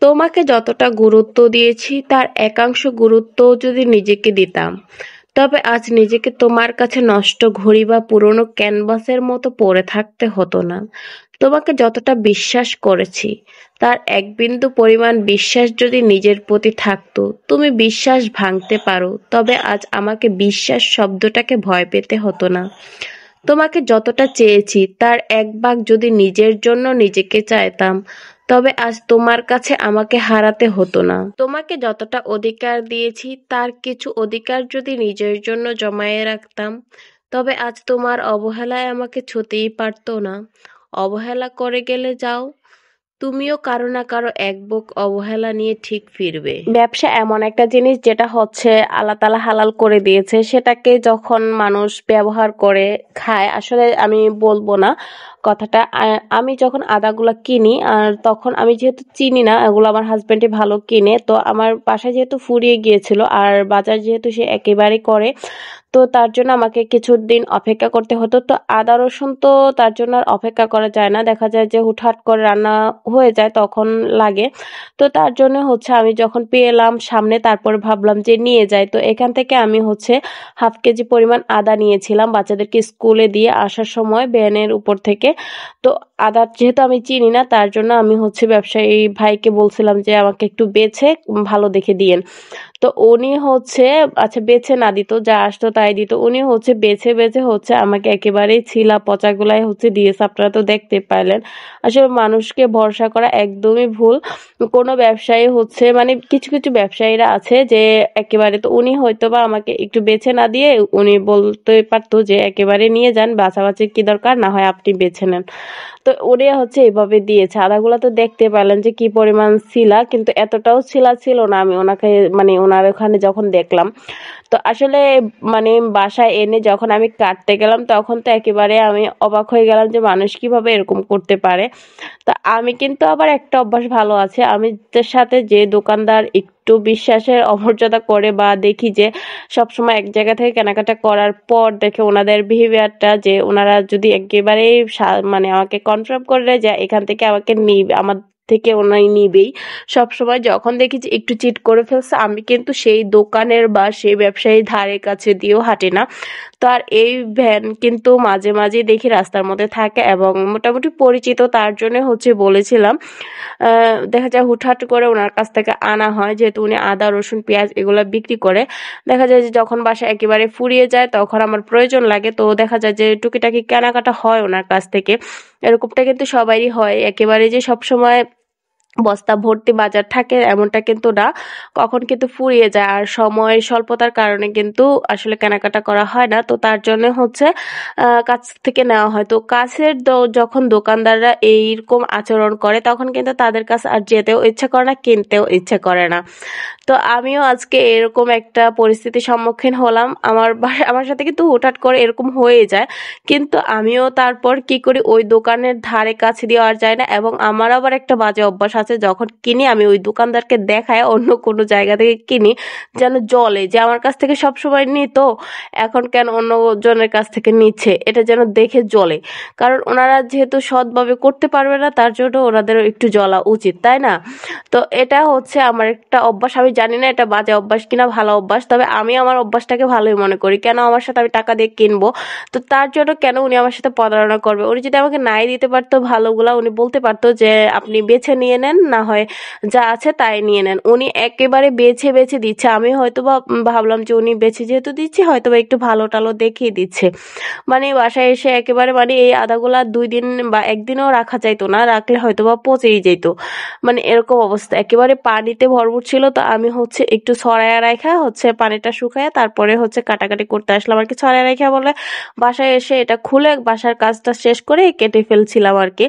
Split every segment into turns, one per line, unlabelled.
তোমাকে যতটা গুরুত্ব দিয়েছি তার একাংশ গুরুত্বও যদি নিজেকে দিতাম, তবে আজ নিজেকে তোমার কাছে নষ্ট ঘড়ি বা পুরনো ক্যানভাসের মতো পড়ে থাকতে হতো না। তোমাকে যতটা বিশ্বাস করেছি তার এক বিন্দু পরিমাণ বিশ্বাস যদি নিজের প্রতি থাকতো, তুমি বিশ্বাস ভাঙতে পারো, তবে আজ আমাকে বিশ্বাস শব্দটাকে ভয় পেতে হতো না। তোমাকে যতটা চেয়েছি তার এক ভাগ যদি নিজের জন্য নিজেকে চাইতাম, তবে আজ তোমার কাছে আমাকে হারাতে হতো না। তোমাকে যতটা অধিকার দিয়েছি তার কিছু অধিকার যদি নিজের জন্য জমায়ে রাখতাম, তবে আজ তোমার অবহেলায় আমাকে ছুতেই পারতো না। অবহেলা করে গেলে যাও, তুমিও কারো না কারো এক বুক অবহেলা নিয়ে ঠিক ফিরবে। ব্যবসা এমন একটা জিনিস যেটা হচ্ছে আল্লাহ তাআলা হালাল করে দিয়েছে, সেটাকে যখন মানুষ ব্যবহার করে খায়, আসলে আমি বলবো না কথাটা। আমি যখন আদাগুলা কিনি, আর তখন আমি যেহেতু চিনি না এগুলো, আমার হাজবেন্ডই ভালো কিনে, তো আমার বাসায় যেহেতু ফুরিয়ে গিয়েছিল আর বাজার যেহেতু সে একেবারে করে, তো তার জন্য আমাকে কিছুদিন অপেক্ষা করতে হতো। তো আদা রসুন তো তার জন্য আর অপেক্ষা করা যায় না, দেখা যায় যে হুটহাট করে রান্না হয়ে যায় তখন লাগে। তো তার জন্য হচ্ছে আমি যখন পেলাম সামনে, তারপর ভাবলাম যে নিয়ে যাই। তো এখান থেকে আমি হচ্ছে হাফ কেজি পরিমাণ আদা নিয়েছিলাম বাচ্চাদেরকে স্কুলে দিয়ে আসার সময় ভ্যানের উপর থেকে। তো আদা যেহেতু আমি চিনি না, তার জন্য আমি হচ্ছে ব্যবসায়ী ভাইকে বলছিলাম যে আমাকে একটু বেছে ভালো দেখে দিয়েন। তো উনি হচ্ছে, আচ্ছা বেছে না দিত, যা আসতো তাই দিত, উনি হচ্ছে বেছে বেছে হচ্ছে আমাকে একেবারেই ছিলা পচাগুলাই হচ্ছে দিয়েছে। আপনারা তো দেখতে পাইলেন। আসলে মানুষকে ভরসা করা একদমই ভুল। কোনো ব্যবসায়ী হচ্ছে, মানে কিছু কিছু ব্যবসায়ীরা আছে যে একেবারে, তো উনি হয়তো বা আমাকে একটু বেছে না দিয়ে উনি বলতে পারতো যে একেবারে নিয়ে যান, বাছাবাছির কি দরকার, না হয় আপনি বেছে নেন। তো উনি হচ্ছে এইভাবে দিয়েছে। আদাগুলা তো দেখতে পেলেন যে কি পরিমাণ ছিলা, কিন্তু এতটাও ছিলা ছিল না আমি ওনাকে, মানে ওনার ওখানে যখন দেখলাম। তো আসলে মানে বাসায় এনে যখন আমি কাটতে গেলাম, তখন তো একেবারে আমি অবাক হয়ে গেলাম যে মানুষ কিভাবে এরকম করতে পারে। তা আমি কিন্তু আবার একটা অভ্যাস ভালো আছে, আমি তার সাথে যে দোকানদার একটু বিশ্বাসের অমর্যাদা করে, বা দেখি যে সবসময় এক জায়গা থেকে কেনাকাটা করার পর দেখে ওনাদের বিহেভিয়ারটা, যে ওনারা যদি একেবারেই মানে আমাকে কনফার্ম করে যে এখান থেকে আমাকে নিবে, আমার থেকে ওনাই নিবেই, সবসময় যখন দেখি যে একটু চিট করে ফেলছে, আমি কিন্তু সেই দোকানের বা সেই ব্যবসায়ীর ধারে কাছে দিয়েও হাঁটি না। তো আর এই ভ্যান কিন্তু মাঝে মাঝে দেখি রাস্তার মধ্যে থাকে এবং মোটামুটি পরিচিত, তার জন্য হচ্ছে বলেছিলাম। দেখা যায় হুটহাট করে ওনার কাছ থেকে আনা হয়, যেহেতু উনি আদা রসুন পেঁয়াজ এগুলা বিক্রি করে। দেখা যায় যে যখন বাসা একেবারে ফুরিয়ে যায় তখন আমার প্রয়োজন লাগে, তো দেখা যায় যে টুকিটাকি কেনাকাটা হয় ওনার কাছ থেকে। এরকমটা কিন্তু সবারই হয়, একেবারে যে সবসময় বস্তা ভর্তি বাজার থাকে এমনটা কিন্তু না, কখন কিন্তু ফুরিয়ে যায়, আর সময় স্বল্পতার কারণে কিন্তু আসলে কেনাকাটা করা হয় না। তো তার জন্য হচ্ছে কাছ থেকে নেওয়া হয়। তো কাছের যখন দোকানদাররা এইরকম আচরণ করে, তখন কিন্তু তাদের কাছে আর যেতেও ইচ্ছা করে না, কিনতেও ইচ্ছা করে না। তো আমিও আজকে এরকম একটা পরিস্থিতির সম্মুখীন হলাম। আমার সাথে কিন্তু হুটহাট করে এরকম হয়ে যায়, কিন্তু আমিও তারপর কি করি, ওই দোকানের ধারে কাছে দিয়ে আর যায় না। এবং আমার আবার একটা বাজে অভ্যাস আছে, যখন কিনি আমি ওই দোকানদারকে দেখায় অন্য কোনো জায়গা থেকে কিনি, যেন জলে যে আমার কাছ থেকে সবসময় নিত, এখন কেন অন্য জনের কাছ থেকে নিচ্ছে, এটা যেন দেখে জ্বলে। কারণ ওনারা যেহেতু সৎভাবে করতে পারবে না, তার জন্য ওনাদেরও একটু জ্বলা উচিত, তাই না? তো এটা হচ্ছে আমার একটা অভ্যাস। আমি জানি না এটা বাজে অভ্যাস কিনা ভালো অভ্যাস, তবে আমি আমার অভ্যাসটাকে ভালোই মনে করি। কেন আমার সাথে আমি টাকা দিয়ে কিনবো, তো তার জন্য কেন উনি আমার সাথে প্রতারণা করবে? উনি যদি আমাকে নাই দিতে পারতো ভালোগুলা, উনি বলতে পারতো যে আপনি বেছে নিয়ে নেন, না হয় যা আছে তাই নিয়ে নেন। উনি একেবারে বেছে বেছে দিচ্ছে। আমি হয়তো বা ভাবলাম যে উনি বেছে যেহেতু দিচ্ছে, হয়তো বা একটু ভালো টালো দেখিয়ে দিচ্ছে। মানে বাসায় এসে একেবারে, মানে এই আদাগুলা 2 দিন বা একদিনও রাখা যাইতো না, রাখলে হয়তো বা পচেই যেত। মানে এরকম অবস্থা, একেবারে পানিতে ভরপুর ছিল। তো আমি হচ্ছে একটু ছড়াইয়া রাখা হচ্ছে পানিটা শুকায়, তারপরে হচ্ছে কাটাকাটি করতে আসলাম আর কি। ছড়াইয়া রাখা বলে বাসায় এসে এটা খুলে বাসার কাজটা শেষ করে কেটে ফেলছিলাম আর কি।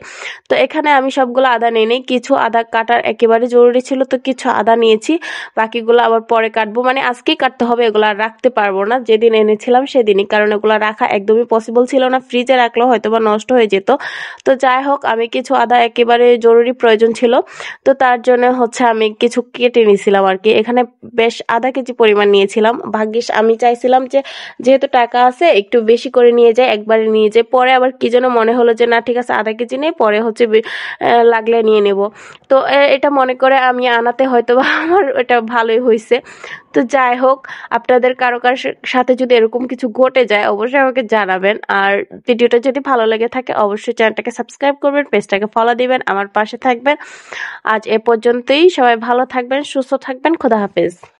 তো এখানে আমি সবগুলো আদা নিয়ে নেই, কিছু আদা কাটার একেবারে জরুরি ছিল, তো কিছু আদা নিয়েছি, বাকিগুলো আবার পরে কাটবো। মানে আজকেই কাটতে হবে, এগুলো আর রাখতে পারবো না, যেদিন এনেছিলাম সেদিনই, কারণ এগুলো রাখা একদমই পসিবল ছিল না, ফ্রিজে রাখলেও হয়তো বা নষ্ট হয়ে যেত। তো যাই হোক, আমি কিছু আদা একেবারে জরুরি প্রয়োজন ছিল, তো তার জন্য হচ্ছে আমি কিছু কেটে নিয়েছিলাম আর কি। কি। এখানে বেশ আধা কেজি পরিমাণ নিয়েছিলাম। ভাগ্যিস আমি চাইছিলাম যে যেহেতু টাকা আছে একটু বেশি করে নিয়ে যাই, একবারে নিয়ে যাই। পরে আবার কি যেন মনে হলো যে না ঠিক আছে আধা কেজি নেই, পরে হচ্ছে লাগলে নিয়ে নেব। তো এটা মনে করে আমি আনাতে হয়তো বা আমার এটা ভালোই হয়েছে। তো যাই হোক, আপনাদের কারো সাথে যদি এরকম কিছু ঘটে যায় অবশ্যই আমাকে জানাবেন। আর ভিডিওটা যদি ভালো লেগে থাকে অবশ্যই চ্যানেলটাকে সাবস্ক্রাইব করবেন, পেজটাকে ফলো দিবেন, আমার পাশে থাকবেন। আজ এ পর্যন্তই। সবাই ভালো থাকবেন, সুস্থ থাকবেন। খোদা হাফেজ।